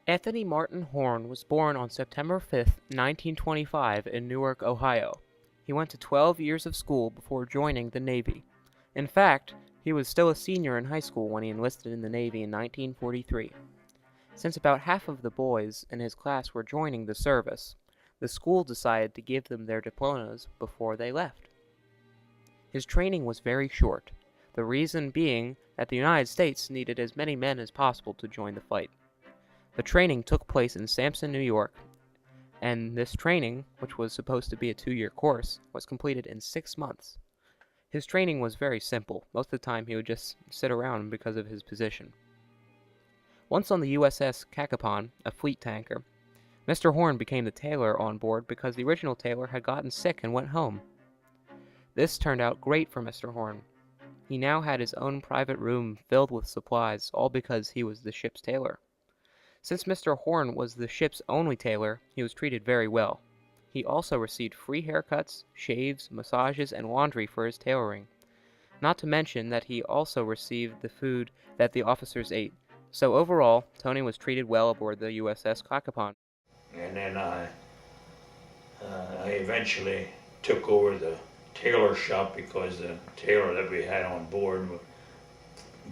Anthony Martin Horn was born on September 5, 1925 in Newark, Ohio. He went to 12 years of school before joining the Navy. In fact, he was still a senior in high school when he enlisted in the Navy in 1943. Since about half of the boys in his class were joining the service, the school decided to give them their diplomas before they left. His training was very short, the reason being that the United States needed as many men as possible to join the fight. The training took place in Sampson, New York, and this training, which was supposed to be a 2-year course, was completed in 6 months. His training was very simple. Most of the time he would just sit around because of his position. Once on the USS Cacapon, a fleet tanker, Mr. Horn became the tailor on board because the original tailor had gotten sick and went home. This turned out great for Mr. Horn. He now had his own private room filled with supplies, all because he was the ship's tailor. Since Mr. Horn was the ship's only tailor, he was treated very well. He also received free haircuts, shaves, massages, and laundry for his tailoring. Not to mention that he also received the food that the officers ate. So overall, Tony was treated well aboard the USS Cacapon. And then I eventually took over the tailor shop because the tailor that we had on board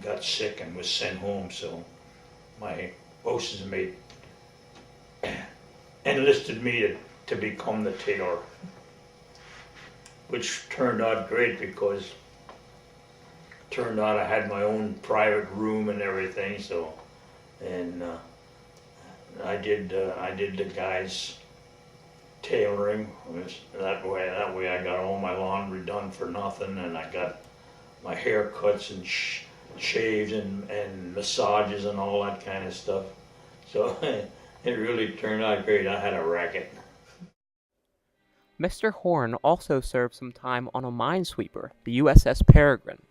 got sick and was sent home. So my bosun's mate enlisted me to become the tailor, which turned out great because it turned out I had my own private room and everything. So, and I did the guys' tailoring. That way I got all my laundry done for nothing, and I got my haircuts and shaves and massages and all that kind of stuff. So it really turned out great. I had a racket. Mr. Horn also served some time on a minesweeper, the USS Peregrine.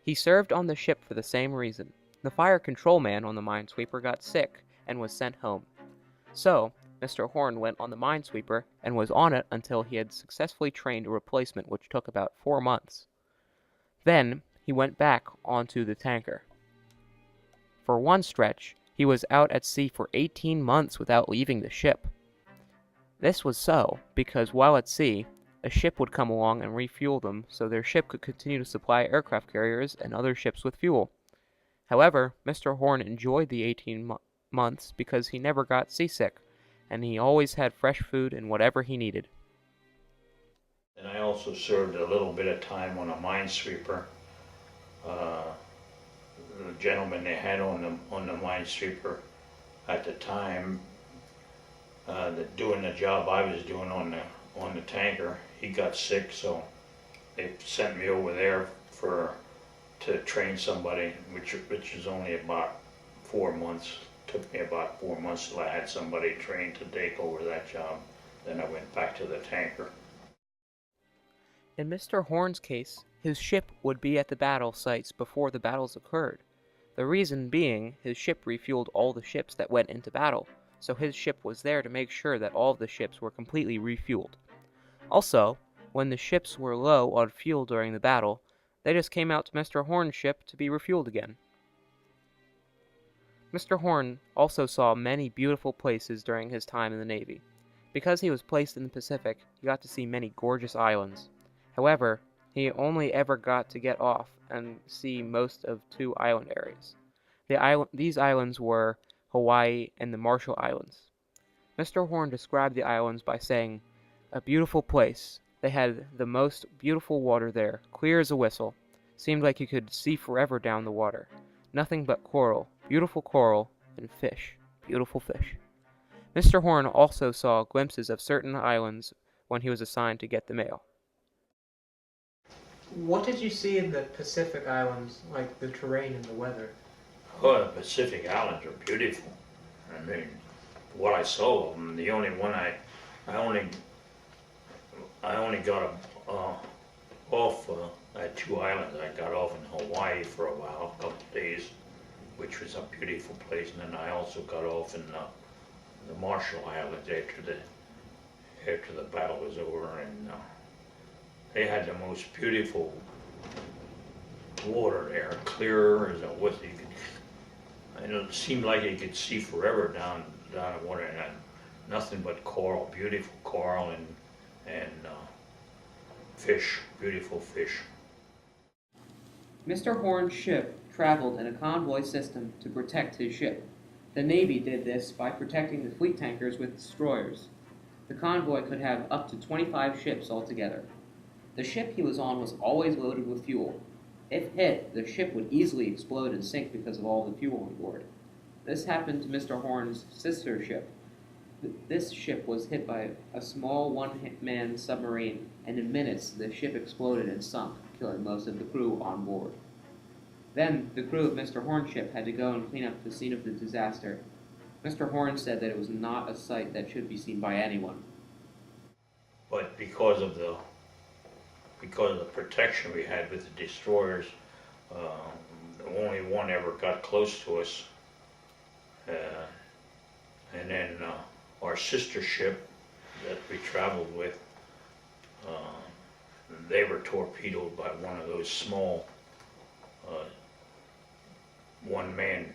He served on the ship for the same reason. The fire control man on the minesweeper got sick and was sent home. So, Mr. Horn went on the minesweeper and was on it until he had successfully trained a replacement, which took about 4 months. Then, he went back onto the tanker. For one stretch, he was out at sea for 18 months without leaving the ship. This was so because while at sea, a ship would come along and refuel them so their ship could continue to supply aircraft carriers and other ships with fuel. However, Mr. Horn enjoyed the 18 months because he never got seasick, and he always had fresh food and whatever he needed. And I also served a little bit of time on a minesweeper. The gentleman they had on the minesweeper at the time, doing the job I was doing on the tanker, he got sick, so they sent me over there to train somebody, which is only about 4 months. Took me about 4 months till I had somebody trained to take over that job. Then I went back to the tanker. In Mr. Horn's case, his ship would be at the battle sites before the battles occurred. The reason being, his ship refueled all the ships that went into battle, so his ship was there to make sure that all of the ships were completely refueled. Also, when the ships were low on fuel during the battle, they just came out to Mr. Horn's ship to be refueled again. Mr. Horn also saw many beautiful places during his time in the Navy. Because he was placed in the Pacific, he got to see many gorgeous islands. However, he only ever got to get off and see most of 2 island areas. These islands were Hawaii and the Marshall Islands. Mr. Horn described the islands by saying, "A beautiful place. They had the most beautiful water there, clear as a whistle. Seemed like you could see forever down the water. Nothing but coral, and fish, beautiful fish." Mr. Horn also saw glimpses of certain islands when he was assigned to get the mail. What did you see in the Pacific Islands, like the terrain and the weather? Oh, the Pacific Islands are beautiful. I mean, what I saw of them, the only one I only got off at 2 islands. I got off in Hawaii for a while, a couple of days, which was a beautiful place, and then I also got off in the Marshall Islands after the battle was over, and they had the most beautiful water there, clear as a whistle. and it seemed like you could see forever down the water, and nothing but coral, beautiful coral and fish, beautiful fish. Mr. Horn's ship traveled in a convoy system to protect his ship. The Navy did this by protecting the fleet tankers with destroyers. The convoy could have up to 25 ships altogether. The ship he was on was always loaded with fuel. If hit, the ship would easily explode and sink because of all the fuel on board. This happened to Mr. Horn's sister ship. This ship was hit by a small one-man submarine, and in minutes the ship exploded and sunk, killing most of the crew on board. Then the crew of Mr. Horn's ship had to go and clean up the scene of the disaster. Mr. Horn said that it was not a sight that should be seen by anyone. But because of the protection we had with the destroyers, only one ever got close to us. And then our sister ship that we traveled with, they were torpedoed by one of those small one-man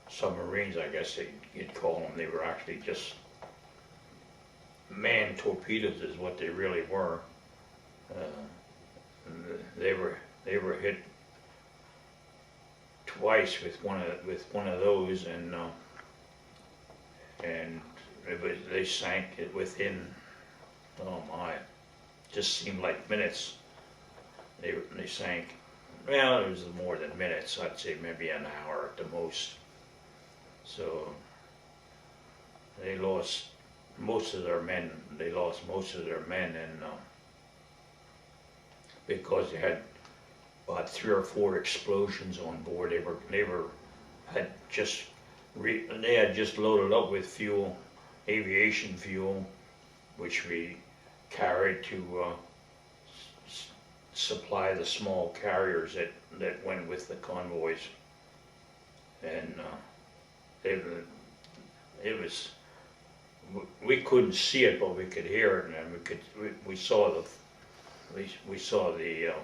submarines, I guess you'd call them. They were actually just man torpedoes is what they really were. They were hit twice with one of those, and they sank it within, oh my, just seemed like minutes. They sank. Well, it was more than minutes. I'd say maybe an hour at the most. So they lost most of their men. They lost most of their men, and because they had about 3 or 4 explosions on board. They had just loaded up with fuel, aviation fuel, which we carried to supply the small carriers that went with the convoys, and we couldn't see it, but we could hear it, and we saw the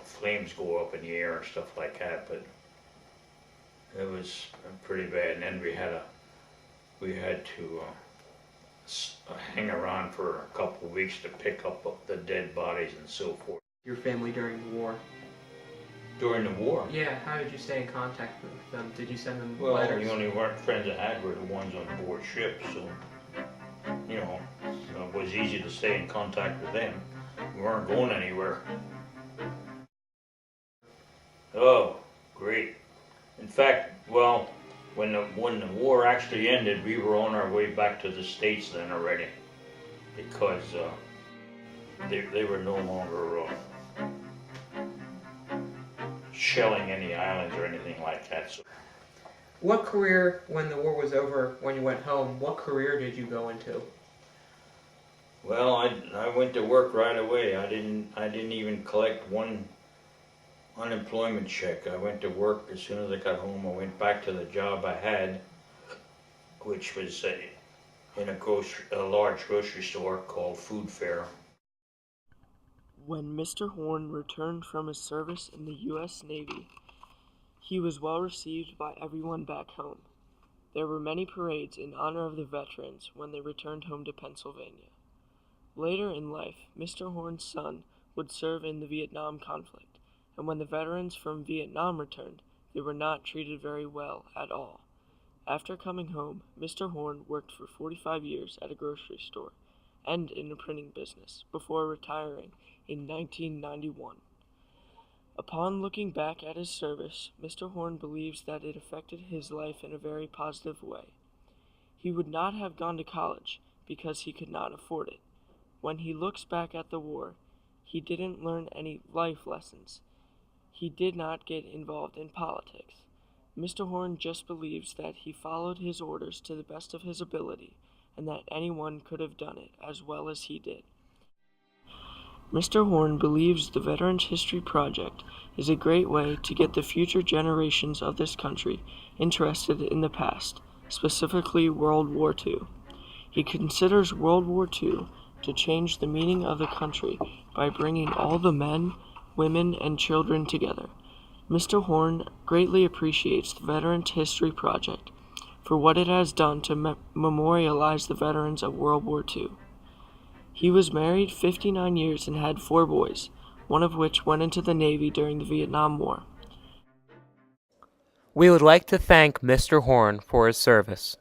flames go up in the air and stuff like that. But it was pretty bad. And then we had to hang around for a couple of weeks to pick up the dead bodies and so forth. Your family during the war? During the war? Yeah, how did you stay in contact with them? Did you send them Well, letters? the only friends I had were the ones on board ships, so, it was easy to stay in contact with them. We weren't going anywhere. Oh, great. In fact, well, when the war actually ended, we were on our way back to the States then already, because they were no longer shelling any islands or anything like that. So. What career, when the war was over, when you went home, what career did you go into? Well, I went to work right away. I didn't even collect one unemployment check. I went to work as soon as I got home. I went back to the job I had, which was in a large grocery store called Food Fair. When Mr. Horn returned from his service in the U.S. Navy, he was well received by everyone back home. There were many parades in honor of the veterans when they returned home to Pennsylvania. Later in life, Mr. Horn's son would serve in the Vietnam conflict, and when the veterans from Vietnam returned, they were not treated very well at all. After coming home, Mr. Horn worked for 45 years at a grocery store and in a printing business before retiring in 1991. Upon looking back at his service, Mr. Horn believes that it affected his life in a very positive way. He would not have gone to college because he could not afford it. When he looks back at the war, he didn't learn any life lessons. He did not get involved in politics. Mr. Horn just believes that he followed his orders to the best of his ability and that anyone could have done it as well as he did. Mr. Horn believes the Veterans History Project is a great way to get the future generations of this country interested in the past, specifically World War II. He considers World War II to change the meaning of the country by bringing all the men, women, and children together. Mr. Horn greatly appreciates the Veterans History Project for what it has done to memorialize the veterans of World War II. He was married 59 years and had 4 boys, one of which went into the Navy during the Vietnam War. We would like to thank Mr. Horn for his service.